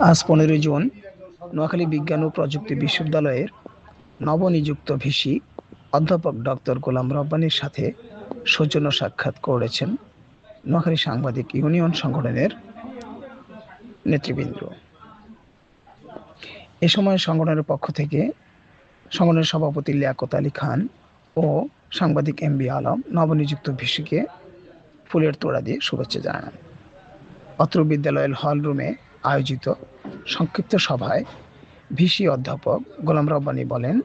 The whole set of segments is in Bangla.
আজ 15 জুন নোয়াখালী বিজ্ঞান ও প্রযুক্তি বিশ্ববিদ্যালয়ের নবনিযুক্ত ভিসি অধ্যাপক ডক্টর গোলাম রব্বানীর সাথে সৌজন্য সাক্ষাৎ করেছেন নোয়াখালী সাংবাদিক ইউনিয়ন সংগঠনের নেতৃবৃন্দ। এ সময় সংগঠনের পক্ষ থেকে সংগঠনের সভাপতি লিয়াকত আলী খান ও সাংবাদিক এমবি আলম নবনিযুক্ত ভিসিকে ফুলের তোড়া দিয়ে শুভেচ্ছা জানান। অত্র বিদ্যালয়ের হল রুমে আয়োজিত সংক্ষিপ্ত সভায় ভিসি অধ্যাপক গোলাম রব্বানী বলেন,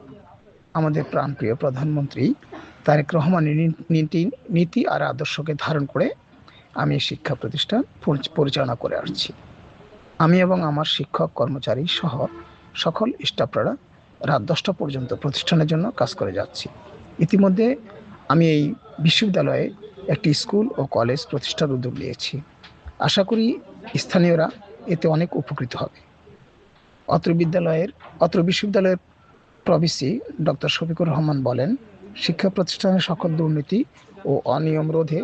আমাদের প্রাণপ্রিয় প্রধানমন্ত্রী তারেক রহমানের নীতি আর আদর্শকে ধারণ করে আমি শিক্ষা প্রতিষ্ঠান পরিচালনা করে আসছি। আমি এবং আমার শিক্ষক কর্মচারী সহ সকল স্টাফরা রাত 10টা পর্যন্ত প্রতিষ্ঠানের জন্য কাজ করে যাচ্ছি। ইতিমধ্যে আমি এই বিশ্ববিদ্যালয়ে একটি স্কুল ও কলেজ প্রতিষ্ঠার উদ্যোগ নিয়েছি। আশা করি স্থানীয়রা এতে অনেক উপকৃত হবে। অত্র বিশ্ববিদ্যালয়ের প্রভিসি ডক্টর শফিকুর রহমান বলেন, শিক্ষা প্রতিষ্ঠানের সকল দুর্নীতি ও অনিয়ম রোধে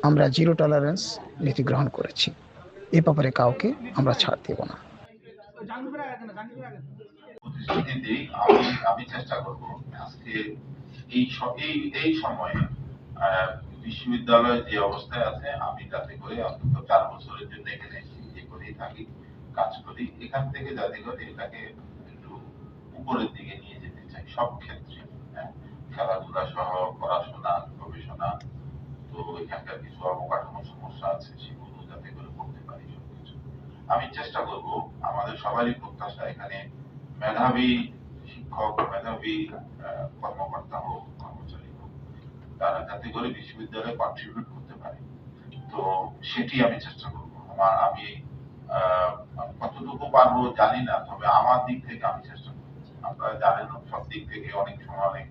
আমরা জিরো টলারেন্স নীতি গ্রহণ করেছি। এ ব্যাপারে কাউকে আমরা ছাড় দেব না। আমি চেষ্টা করব আজকে এই সময়ে বিশ্ববিদ্যালয় যে অবস্থায় আছে আমি যাতে করে অন্তত 4 বছরের জন্য এখানে করেই থাকি, কাজ করি, এখান থেকে যাতে করে এটাকে একটু উপরের দিকে নিয়ে যেতে চাই সব ক্ষেত্রে। খেলাধুলা সহ পড়াশোনা, গবেষণা, তো এখানকার কিছু অবকাঠামো সমস্যা আছে সেগুলো যাতে করে করতে পারি সবকিছু। আমি চেষ্টা করব, আমাদের সবারই প্রত্যাশা এখানে মেধাবী শিক্ষক, মেধাবী কর্মকর্তা হোক, কর্মচারী হোক, তারা যাতে করে বিশ্ববিদ্যালয়ে কন্ট্রিবিউট করতে পারে। তো সেটি আমি চেষ্টা করব। আমি কতটুকু পারবো জানি না, তবে আমার দিক থেকে আমি চেষ্টা করব। আপনারা জানেন সব দিক থেকে অনেক সময়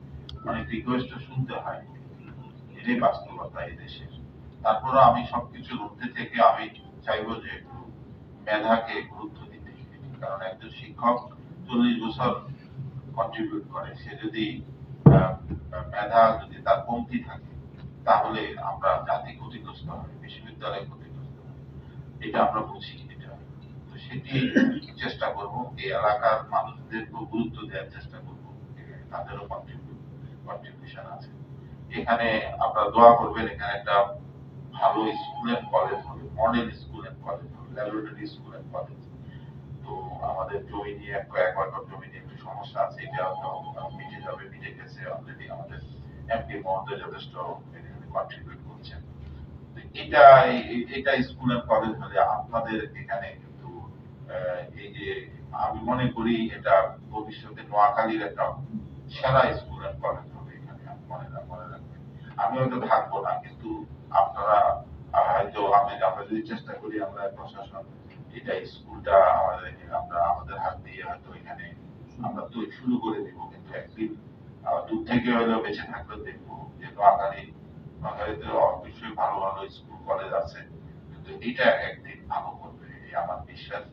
অনেক রিকোয়েস্ট শুনতে হয়, এটাই বাস্তবতা এই দেশের। তারপরে আমি সবকিছুর ঊর্ধ্বে থেকে আমি চাইবো যে একটু মেধাকে গুরুত্ব দিতে, কারণ একজন শিক্ষক 40 বছর কন্ট্রিবিউট করে, সে যদি মেধা যদি তার কমতি থাকে তাহলে আমরা জাতি ক্ষতিগ্রস্ত হয়, বিশ্ববিদ্যালয় ক্ষতিগ্রস্ত হয়, এটা আমরা বুঝি। এটা তো সেটি চেষ্টা করব, এই এলাকার মানুষদের গুরুত্ব দেওয়ার চেষ্টা করব, তাদেরও কন্ট্রিবিউশন আছে এখানে। আপনারা দোয়া করবেন এখানে একটা ভালো স্কুল এন্ড কলেজ হবে, মডেল স্কুল এন্ড কলেজ হবে, ল্যাবরেটরি স্কুল এন্ড কলেজ। তো আমাদের জমি নিয়ে এক একর জমি নিয়ে একটু সমস্যা আছে, এটা মিটে যাবে, মিটে গেছে অলরেডি। আমাদের এমপি মহোদয় যথেষ্ট কন্ট্রিবিউট করছেন। এটা স্কুল এন্ড কলেজ হলে আপনাদের এখানে কিন্তু এই যে আমি মনে করি এটা ভবিষ্যতে নোয়াখালীর একটা সেরা স্কুল এন্ড কলেজ হবে এখানে, মনে রাখবেন। আমি হয়তো থাকবো না, কিন্তু আপনারা হয়তো আমরা যদি চেষ্টা করি, আমরা প্রশাসন এটা স্কুলটা আমাদের হাত দিয়ে হয়তো এখানে আমরা তো শুরু করে দিব, কিন্তু একদিন দূর থেকে হলেও বেঁচে থাকলেও দেখবো যে নোয়াখালীতে অবশ্যই ভালো ভালো স্কুল কলেজ আছে, কিন্তু এটা একদিন ভালো করবে, এই আমার বিশ্বাস।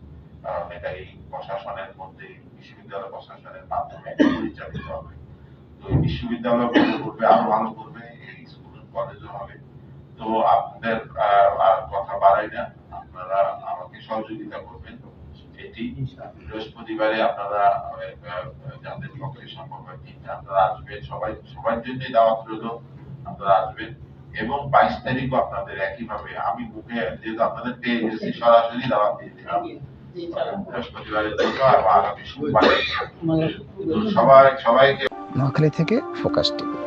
কারণ এটা এই প্রশাসনের মধ্যে, বিশ্ববিদ্যালয় প্রশাসনের মাধ্যমে পরিচালিত হবে। তো এই বিশ্ববিদ্যালয় ভালো করবে, আরো ভালো করবে, এই স্কুল কলেজও হবে। তো আপনাদের আর কথা বাড়াই না, আপনারা আমাকে সহযোগিতা করবেন। এটি বৃহস্পতিবারে আপনারা যাদের পক্ষে সম্ভব হয় তিনটা আপনারা আসবেন, সবার জন্য দাওয়াত রইল, আপনারা আসবেন। এবং 22 তারিখও আপনাদের একইভাবে আমি মুখে যেহেতু আপনাদের পেয়ে গেছি, সরাসরি দাওয়াত দিয়ে দিলাম বৃহস্পতিবারের জন্য এবং আগামী সোমবারে। সবাইকে। নোয়াখালী থেকে ফোকাস টিভি।